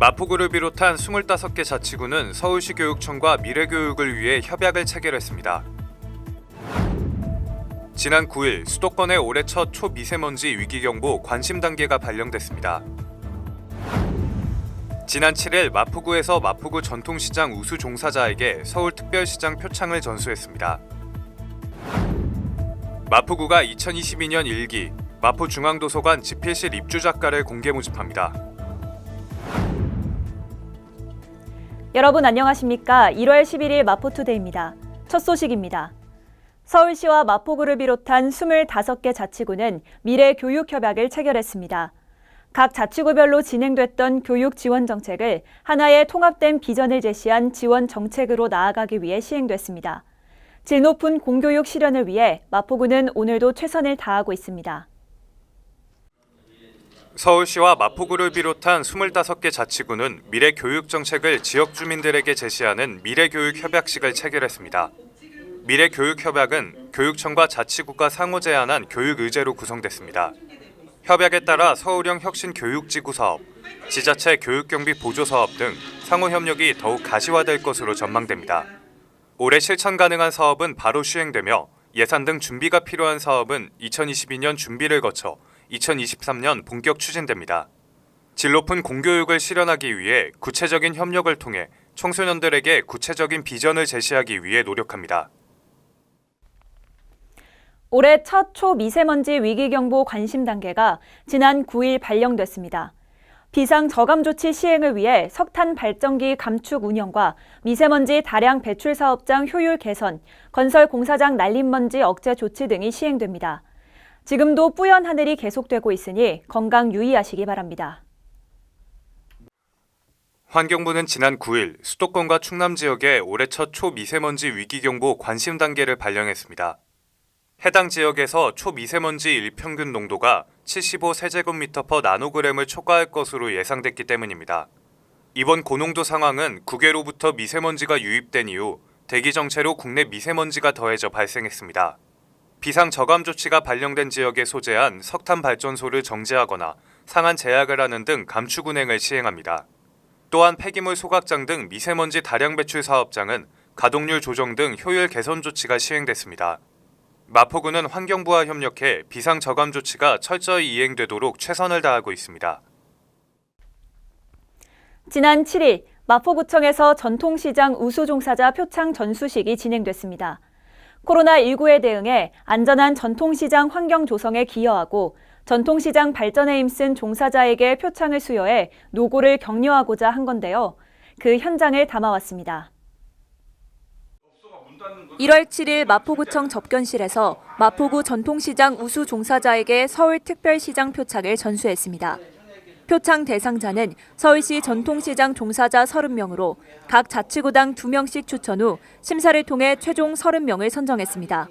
마포구를 비롯한 25개 자치구는 서울시 교육청과 미래교육을 위해 협약을 체결했습니다. 지난 9일 수도권의 올해 첫 초미세먼지 위기경보 관심 단계가 발령됐습니다. 지난 7일 마포구에서 마포구 전통시장 우수 종사자에게 서울특별시장 표창을 전수했습니다. 마포구가 2022년 1기 마포중앙도서관 집필실 입주작가를 공개 모집합니다. 여러분 안녕하십니까? 1월 11일 마포투데이입니다. 첫 소식입니다. 서울시와 마포구를 비롯한 25개 자치구는 미래교육협약을 체결했습니다. 각 자치구별로 진행됐던 교육 지원 정책을 하나의 통합된 비전을 제시한 지원 정책으로 나아가기 위해 시행됐습니다. 질 높은 공교육 실현을 위해 마포구는 오늘도 최선을 다하고 있습니다. 서울시와 마포구를 비롯한 25개 자치구는 미래교육 정책을 지역 주민들에게 제시하는 미래교육협약식을 체결했습니다. 미래교육협약은 교육청과 자치구가 상호 제안한 교육의제로 구성됐습니다. 협약에 따라 서울형 혁신교육지구 사업, 지자체 교육경비 보조사업 등 상호 협력이 더욱 가시화될 것으로 전망됩니다. 올해 실천 가능한 사업은 바로 시행되며 예산 등 준비가 필요한 사업은 2022년 준비를 거쳐 2023년 본격 추진됩니다. 질 높은 공교육을 실현하기 위해 구체적인 협력을 통해 청소년들에게 구체적인 비전을 제시하기 위해 노력합니다. 올해 첫 초미세먼지 위기경보 관심 단계가 지난 9일 발령됐습니다. 비상저감 조치 시행을 위해 석탄 발전기 감축 운영과 미세먼지 다량 배출 사업장 효율 개선, 건설 공사장 날림먼지 억제 조치 등이 시행됩니다. 지금도 뿌연 하늘이 계속되고 있으니 건강 유의하시기 바랍니다. 환경부는 지난 9일 수도권과 충남 지역에 올해 첫 초미세먼지 위기경보 관심 단계를 발령했습니다. 해당 지역에서 초미세먼지 일평균 농도가 75세제곱미터/나노그램을 초과할 것으로 예상됐기 때문입니다. 이번 고농도 상황은 국외로부터 미세먼지가 유입된 이후 대기 정체로 국내 미세먼지가 더해져 발생했습니다. 비상저감 조치가 발령된 지역에 소재한 석탄 발전소를 정지하거나 상한 제약을 하는 등 감축 운행을 시행합니다. 또한 폐기물 소각장 등 미세먼지 다량 배출 사업장은 가동률 조정 등 효율 개선 조치가 시행됐습니다. 마포구는 환경부와 협력해 비상저감 조치가 철저히 이행되도록 최선을 다하고 있습니다. 지난 7일 마포구청에서 전통시장 우수종사자 표창 전수식이 진행됐습니다. 코로나19에 대응해 안전한 전통시장 환경 조성에 기여하고 전통시장 발전에 힘쓴 종사자에게 표창을 수여해 노고를 격려하고자 한 건데요. 그 현장을 담아왔습니다. 1월 7일 마포구청 접견실에서 마포구 전통시장 우수 종사자에게 서울특별시장 표창을 전수했습니다. 표창 대상자는 서울시 전통시장 종사자 30명으로 각 자치구당 2명씩 추천 후 심사를 통해 최종 30명을 선정했습니다.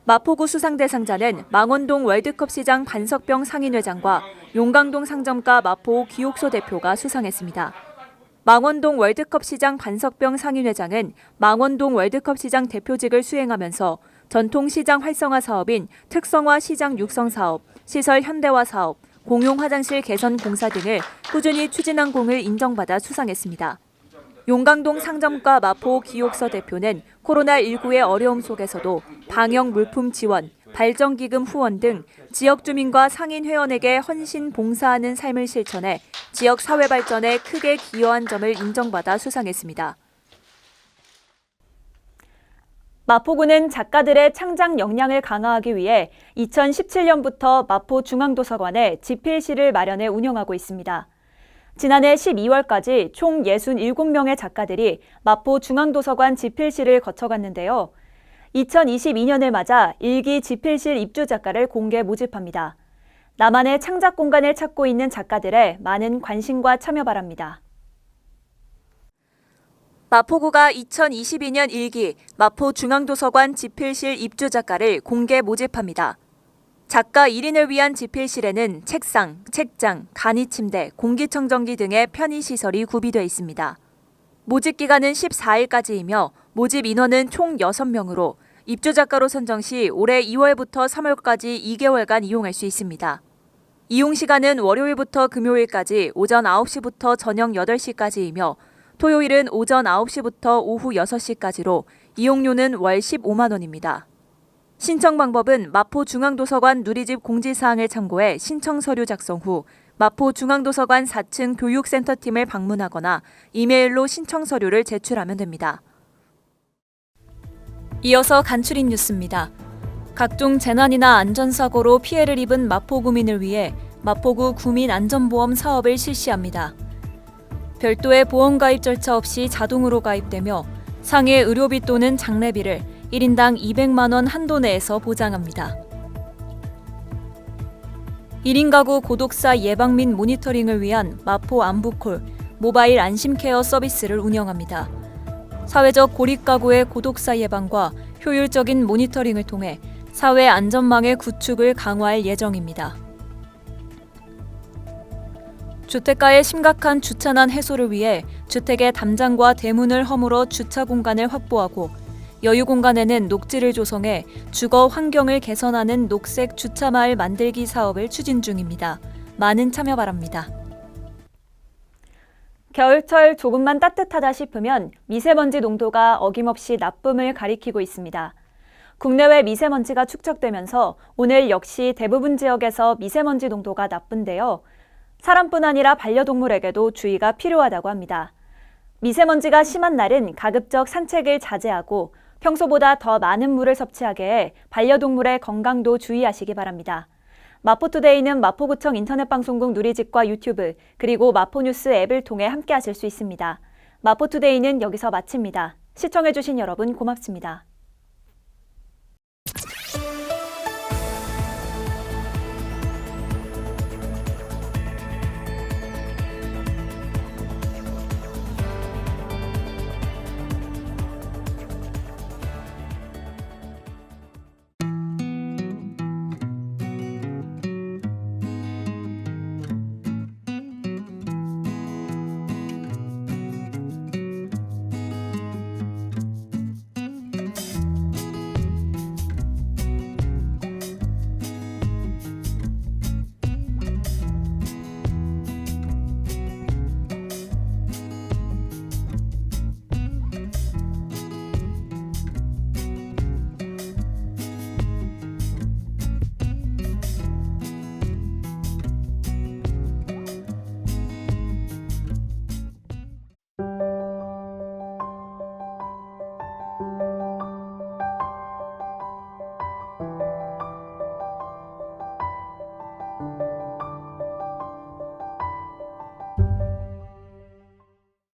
마포구 수상 대상자는 망원동 월드컵시장 반석병 상인회장과 용강동 상점가 마포 기옥소 대표가 수상했습니다. 망원동 월드컵시장 반석병 상인회장은 망원동 월드컵시장 대표직을 수행하면서 전통시장 활성화 사업인 특성화 시장 육성 사업, 시설 현대화 사업, 공용 화장실 개선 공사 등을 꾸준히 추진한 공을 인정받아 수상했습니다. 용강동 상점가 마포 기옥서 대표는 코로나19의 어려움 속에서도 방역 물품 지원, 발전기금 후원 등 지역 주민과 상인 회원에게 헌신 봉사하는 삶을 실천해 지역 사회 발전에 크게 기여한 점을 인정받아 수상했습니다. 마포구는 작가들의 창작 역량을 강화하기 위해 2017년부터 마포중앙도서관에 집필실을 마련해 운영하고 있습니다. 지난해 12월까지 총 67명의 작가들이 마포중앙도서관 집필실을 거쳐갔는데요. 2022년을 맞아 1기 집필실 입주 작가를 공개 모집합니다. 나만의 창작 공간을 찾고 있는 작가들의 많은 관심과 참여 바랍니다. 마포구가 2022년 1기 마포중앙도서관 집필실 입주 작가를 공개 모집합니다. 작가 1인을 위한 집필실에는 책상, 책장, 간이침대, 공기청정기 등의 편의시설이 구비되어 있습니다. 모집 기간은 14일까지이며 모집 인원은 총 6명으로 입주 작가로 선정 시 올해 2월부터 3월까지 2개월간 이용할 수 있습니다. 이용 시간은 월요일부터 금요일까지 오전 9시부터 저녁 8시까지이며 토요일은 오전 9시부터 오후 6시까지로 이용료는 월 15만 원입니다. 신청 방법은 마포중앙도서관 누리집 공지사항을 참고해 신청 서류 작성 후 마포중앙도서관 4층 교육센터팀을 방문하거나 이메일로 신청 서류를 제출하면 됩니다. 이어서 간추린 뉴스입니다. 각종 재난이나 안전사고로 피해를 입은 마포구민을 위해 마포구 구민안전보험 사업을 실시합니다. 별도의 보험 가입 절차 없이 자동으로 가입되며 상해 의료비 또는 장례비를 1인당 200만 원 한도 내에서 보장합니다. 1인 가구 고독사 예방 및 모니터링을 위한 마포 안부콜 모바일 안심케어 서비스를 운영합니다. 사회적 고립 가구의 고독사 예방과 효율적인 모니터링을 통해 사회 안전망의 구축을 강화할 예정입니다. 주택가의 심각한 주차난 해소를 위해 주택의 담장과 대문을 허물어 주차 공간을 확보하고 여유 공간에는 녹지를 조성해 주거 환경을 개선하는 녹색 주차마을 만들기 사업을 추진 중입니다. 많은 참여 바랍니다. 겨울철 조금만 따뜻하다 싶으면 미세먼지 농도가 어김없이 나쁨을 가리키고 있습니다. 국내외 미세먼지가 축적되면서 오늘 역시 대부분 지역에서 미세먼지 농도가 나쁜데요. 사람뿐 아니라 반려동물에게도 주의가 필요하다고 합니다. 미세먼지가 심한 날은 가급적 산책을 자제하고 평소보다 더 많은 물을 섭취하게 해 반려동물의 건강도 주의하시기 바랍니다. 마포투데이는 마포구청 인터넷방송국 누리집과 유튜브 그리고 마포뉴스 앱을 통해 함께하실 수 있습니다. 마포투데이는 여기서 마칩니다. 시청해주신 여러분 고맙습니다.